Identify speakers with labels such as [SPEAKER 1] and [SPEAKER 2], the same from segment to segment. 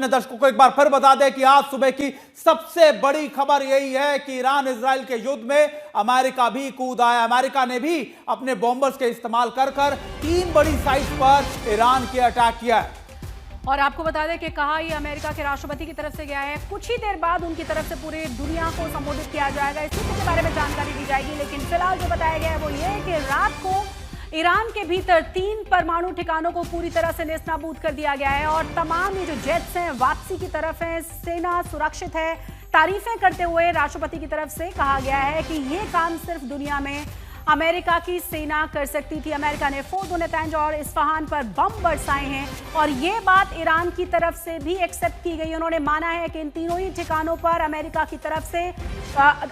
[SPEAKER 1] अपने दर्शकों को एक बार फिर बता दें कि आज सुबह की सबसे बड़ी खबर यही है कि ईरान इजराइल के युद्ध में अमेरिका भी कूद आया। अमेरिका ने भी अपने बॉम्बर्स के इस्तेमाल कर 3 बड़ी साइट्स पर ईरान के अटैक किया है।
[SPEAKER 2] और आपको बता दें कि कहा यह अमेरिका के राष्ट्रपति की तरफ से गया है। कुछ ही देर बाद उनकी तरफ से पूरी दुनिया को संबोधित किया जाएगा, इसी के बारे में जानकारी दी जाएगी। लेकिन फिलहाल जो बताया गया है वो ये है कि रात को ईरान के भीतर 3 परमाणु ठिकानों को पूरी तरह से नेस्तनाबूद कर दिया गया है और तमाम ये जो जेट्स हैं वापसी की तरफ हैं, सेना सुरक्षित है। तारीफें करते हुए राष्ट्रपति की तरफ से कहा गया है कि ये काम सिर्फ दुनिया में अमेरिका की सेना कर सकती थी। अमेरिका ने फोर्दो नेतंज और इस्फहान पर बम बरसाए हैं और ये बात ईरान की तरफ से भी एक्सेप्ट की गई। उन्होंने माना है कि इन तीनों ही ठिकानों पर अमेरिका की तरफ से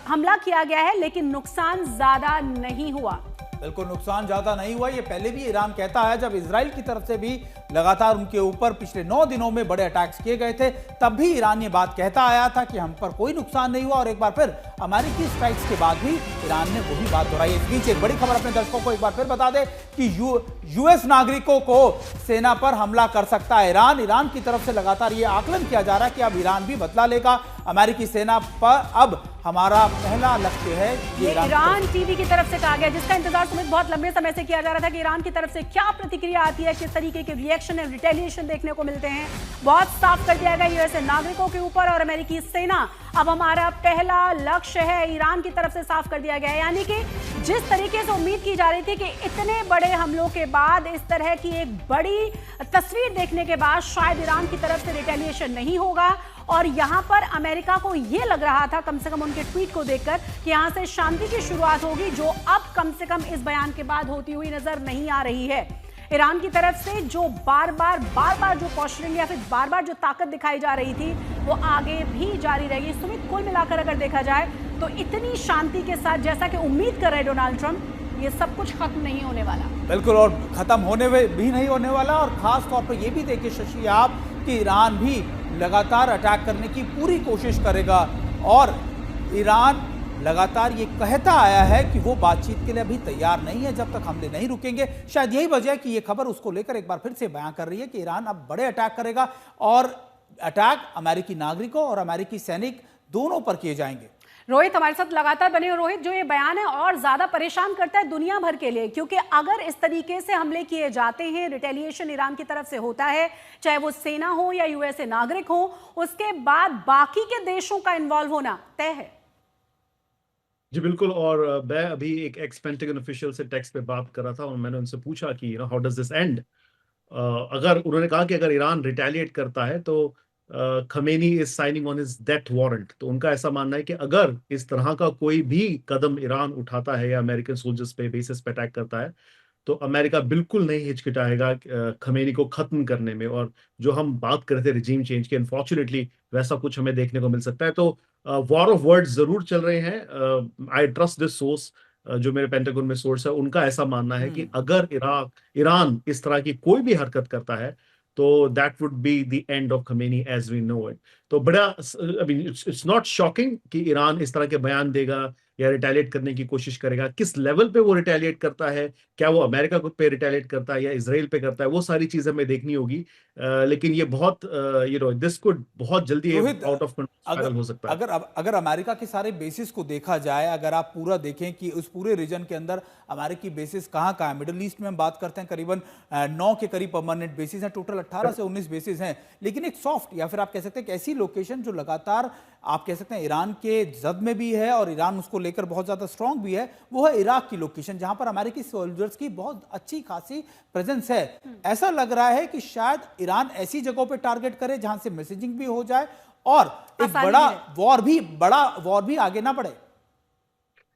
[SPEAKER 2] हमला किया गया है, लेकिन नुकसान ज्यादा नहीं हुआ।
[SPEAKER 1] बिल्कुल नुकसान ज्यादा नहीं हुआ। ये पहले भी ईरान कहता है, जब इजराइल की तरफ से भी लगातार उनके ऊपर पिछले 9 दिनों में बड़े अटैक्स किए गए थे, तब भी ईरान ये बात कहता आया था कि हम पर कोई नुकसान नहीं हुआ। और एक बार फिर अमेरिकी स्ट्राइक्स के बाद भी ईरान ने वही बात दोहराई। इस बीच एक बड़ी खबर अपने दर्शकों को एक बार फिर बता दें कि यूएस नागरिकों को सेना पर हमला कर सकता है ईरान। ईरान की तरफ से लगातार ये आकलन किया जा रहा है कि अब ईरान भी बदला लेगा। अमेरिकी सेना पर अब हमारा पहला लक्ष्य है
[SPEAKER 2] ये ईरान टीवी की तरफ से कहा गया, जिसका इंतजार सुमित बहुत लंबे समय से किया जा रहा था कि ईरान की तरफ से क्या प्रतिक्रिया आती है, किस तरीके के रिएक्शन एंड रिटेलिएशन देखने को मिलते हैं। बहुत साफ कर दिया गया यूएस नागरिकों के ऊपर और अमेरिकी सेना अब हमारा पहला लक्ष्य है, ईरान की तरफ से साफ कर दिया गया है। यानी कि जिस तरीके से उम्मीद की जा रही थी कि इतने बड़े हमलों के बाद, इस तरह की एक बड़ी तस्वीर देखने के बाद शायद ईरान की तरफ से रिटेलिएशन नहीं होगा और यहां पर अमेरिका को यह लग रहा था, कम से कम उनके ट्वीट को देखकर, कि यहां से शांति की शुरुआत होगी, जो अब कम से कम इस बयान के बाद होती हुई नजर नहीं आ रही है। ईरान की तरफ से जो बार बार जो पोस्चरिंग या फिर बार बार जो ताकत दिखाई जा रही थी वो आगे भी जारी रहेगी। सुमित, कुल मिलाकर अगर देखा जाए तो इतनी शांति के साथ जैसा कि उम्मीद कर रहे डोनाल्ड ट्रंप, ये सब कुछ खत्म नहीं होने वाला।
[SPEAKER 1] बिल्कुल, और खत्म होने भी नहीं होने वाला। और खास तौर पर यह भी देखिए शशि आप कि ईरान भी लगातार अटैक करने की पूरी कोशिश करेगा और ईरान लगातार ये कहता आया है कि वो बातचीत के लिए अभी तैयार नहीं है जब तक हमले नहीं रुकेंगे। शायद यही वजह है कि ये खबर उसको लेकर एक बार फिर से बयां कर रही है कि ईरान अब बड़े अटैक करेगा और अटैक अमेरिकी नागरिकों और अमेरिकी सैनिक दोनों पर किए जाएंगे।
[SPEAKER 2] रोहित हमारे साथ लगातार बने हो। रोहित, जो ये बयान है और ज्यादा परेशान करता है दुनिया भर के लिए, क्योंकि अगर इस तरीके से हमले किए जाते हैं, रिटेलिएशन ईरान की तरफ से होता है, चाहे वो सेना हो या यूएसए नागरिक हो, उसके बाद बाकी के देशों का इन्वॉल्व होना तय है।
[SPEAKER 3] जी बिल्कुल, और मैं अभी एक एक्स पेंटागन ऑफिशियल से टेक्स्ट पे बात कर रहा था और मैंने उनसे पूछा कि हाउ डज दिस एंड। अगर उन्होंने कहा कि अगर ईरान रिटेलिएट करता है तो Khamenei is signing on his death warrant. तो उनका ऐसा मानना है कि अगर इस तरह का कोई भी कदम ईरान उठाता है या अमेरिकन सोल्जर्स पे बेसिस पे अटैक करता है तो अमेरिका बिल्कुल नहीं हिचकिचाएगा खमेनी को खत्म करने में। और जो हम बात कर रहे थे रिजीम चेंज की, अनफॉर्चुनेटली वैसा कुछ हमें देखने को मिल सकता है। तो वॉर ऑफ वर्ड्स जरूर चल रहे हैं। आई ट्रस्ट दिस सोर्स, जो मेरे पेंटागन में सोर्स है, उनका ऐसा मानना है कि अगर ईरान इस तरह की कोई भी हरकत करता है तो that would be the end of Khamenei as we know it. तो बड़ा इट्स नॉट शॉकिंग कि ईरान इस तरह के बयान देगा या रिटेलिएट करने की कोशिश करेगा। किस लेवल पे वो रिटेलिएट करता है, क्या वो अमेरिका पे रिटेलिएट करता है या इजराइल पे करता है, वो सारी चीजें हमें देखनी होगी। लेकिन ये बहुत दिस कुड बहुत जल्दी आउट ऑफ कंट्रोल हो सकता है।
[SPEAKER 1] अगर अमेरिका के सारे बेसिस को देखा जाए, अगर आप पूरा देखें कि उस पूरे रीजन के अंदर अमेरिकी बेसिस कहाँ है, मिडिल ईस्ट में हम बात करते हैं करीबन 9 के करीब परमानेंट बेसिस हैं, टोटल 18 से 19 बेसिस हैं। लेकिन एक सॉफ्ट या फिर आप कह सकते हैं कि ऐसी लोकेशन जो लगातार आप कह सकते हैं ईरान के जद में भी है और ईरान उसको लेकर बहुत ज्यादा स्ट्रांग भी है, वो है इराक की लोकेशन, जहां पर अमेरिकी सोल्जर्स की बहुत अच्छी खासी प्रेजेंस है। ऐसा लग रहा है कि शायद ईरान ऐसी जगहों पे टारगेट करे जहां से मैसेजिंग भी हो जाए और एक बड़ा वॉर भी आगे ना बढ़े।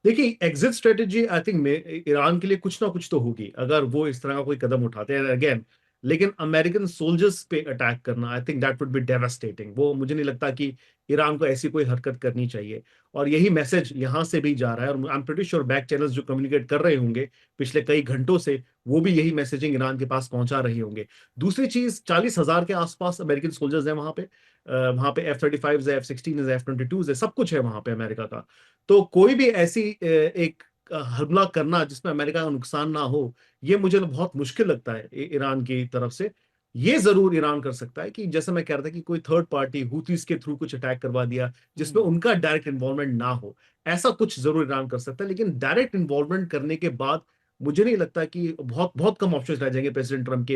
[SPEAKER 3] देखिए, एग्जिट स्ट्रेटेजी आई थिंक में ईरान के लिए कुछ ना कुछ तो होगी अगर वो इस तरह का कोई कदम उठाते हैं अगेन। लेकिन अमेरिकन सोल्जर्स पे अटैक करना, I think that would B devastating. वो मुझे नहीं लगता कि ईरान को ऐसी कोई हरकत करनी चाहिए। और यही मैसेज यहां से भी जा रहा है और I am pretty sure back channels जो कम्युनिकेट कर रहे होंगे पिछले कई घंटों से, वो भी यही मैसेजिंग ईरान के पास पहुंचा रहे होंगे। दूसरी चीज, 40,000 के आसपास अमेरिकन सोल्जर्स हैं वहां पे। वहां पे F-35 है, F-16 है, F-22 है, सब कुछ है वहां पे अमेरिका का। तो कोई भी ऐसी एक हमला करना जिसमें अमेरिका का नुकसान ना हो, ये मुझे बहुत मुश्किल लगता है ईरान की तरफ से। ये जरूर ईरान कर सकता है कि जैसे मैं कह रहा था कि कोई थर्ड पार्टी हुतीस के थ्रू कुछ अटैक करवा दिया जिसमें उनका डायरेक्ट इन्वॉल्वमेंट ना हो, ऐसा कुछ जरूर ईरान कर सकता है। लेकिन डायरेक्ट इन्वॉल्वमेंट करने के बाद मुझे नहीं लगता कि बहुत बहुत कम ऑप्शंस रह जाएंगे प्रेसिडेंट ट्रम्प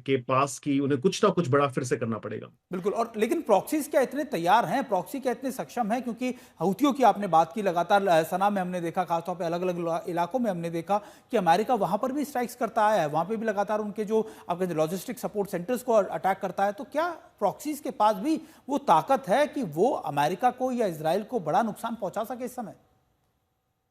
[SPEAKER 3] के पास कि उन्हें कुछ ना कुछ बड़ा फिर से करना पड़ेगा।
[SPEAKER 1] बिल्कुल। और लेकिन प्रॉक्सीज क्या इतने तैयार हैं, प्रॉक्सी क्या इतने सक्षम हैं? क्योंकि हouथियों की आपने बात की, लगातार सना में हमने देखा, खासतौर पे अलग अलग इलाकों में हमने देखा कि अमेरिका वहां पर भी स्ट्राइक्स करता आया है, वहां पे भी लगातार उनके जो आपके लॉजिस्टिक सपोर्ट सेंटर्स को अटैक करता है। तो क्या प्रॉक्सीज के पास भी वो ताकत है कि वो अमेरिका को या इजराइल को बड़ा नुकसान पहुंचा सके इस समय?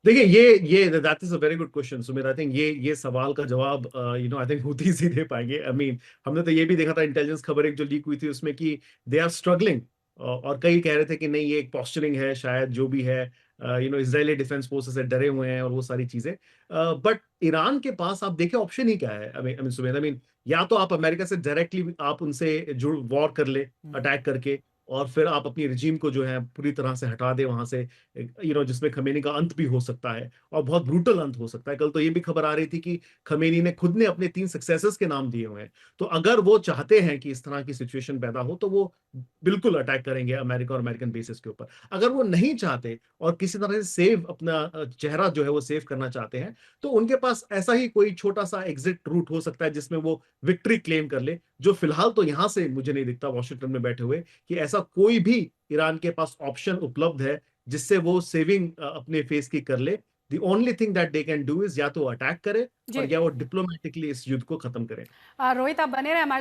[SPEAKER 3] देखिए, ये that is a very good question Sumit. I think ये सवाल का जवाब आई थिंक हुतीस ही दे पाएंगे। आई मीन हमने तो ये भी देखा था, इंटेलिजेंस खबर एक जो लीक हुई थी उसमें कि दे आर स्ट्रगलिंग, और कई कह रहे थे कि नहीं ये एक पॉस्चरिंग है शायद, जो भी है इजरायली डिफेंस फोर्सेस से डरे हुए हैं और वो सारी चीजें। बट ईरान के पास आप देखें ऑप्शन ही क्या है। I mean Sumit, I mean या तो आप अमेरिका से डायरेक्टली आप उनसे जुड़ वॉर कर ले अटैक करके, और फिर आप अपनी रिजीम को जो है पूरी तरह से हटा दे वहां से, जिसमें खमेनी का अंत भी हो सकता है और बहुत ब्रूटल अंत हो सकता है। कल तो ये भी खबर आ रही थी कि खमेनी ने खुद ने अपने 3 सक्सेसर्स के नाम दिए हुए हैं। तो अगर वो चाहते हैं कि इस तरह की सिचुएशन पैदा हो तो वो बिल्कुल अटैक करेंगे अमेरिका और अमेरिकन बेसिस के ऊपर। अगर वो नहीं चाहते और किसी तरह से सेव अपना चेहरा जो है वो सेव करना चाहते हैं, तो उनके पास ऐसा ही कोई छोटा सा एग्जिट रूट हो सकता है जिसमें वो विक्ट्री क्लेम कर ले, जो फिलहाल तो यहां से मुझे नहीं दिखता वॉशिंगटन में बैठे हुए कि ऐसा कोई भी ईरान के पास ऑप्शन उपलब्ध है जिससे वो सेविंग अपने फेस की कर ले। The only thing that they can do is या तो अटैक करे
[SPEAKER 2] जी
[SPEAKER 3] और या वो डिप्लोमेटिकली इस युद्ध को खत्म करे।
[SPEAKER 2] रोहित, आप बने रहे हमारे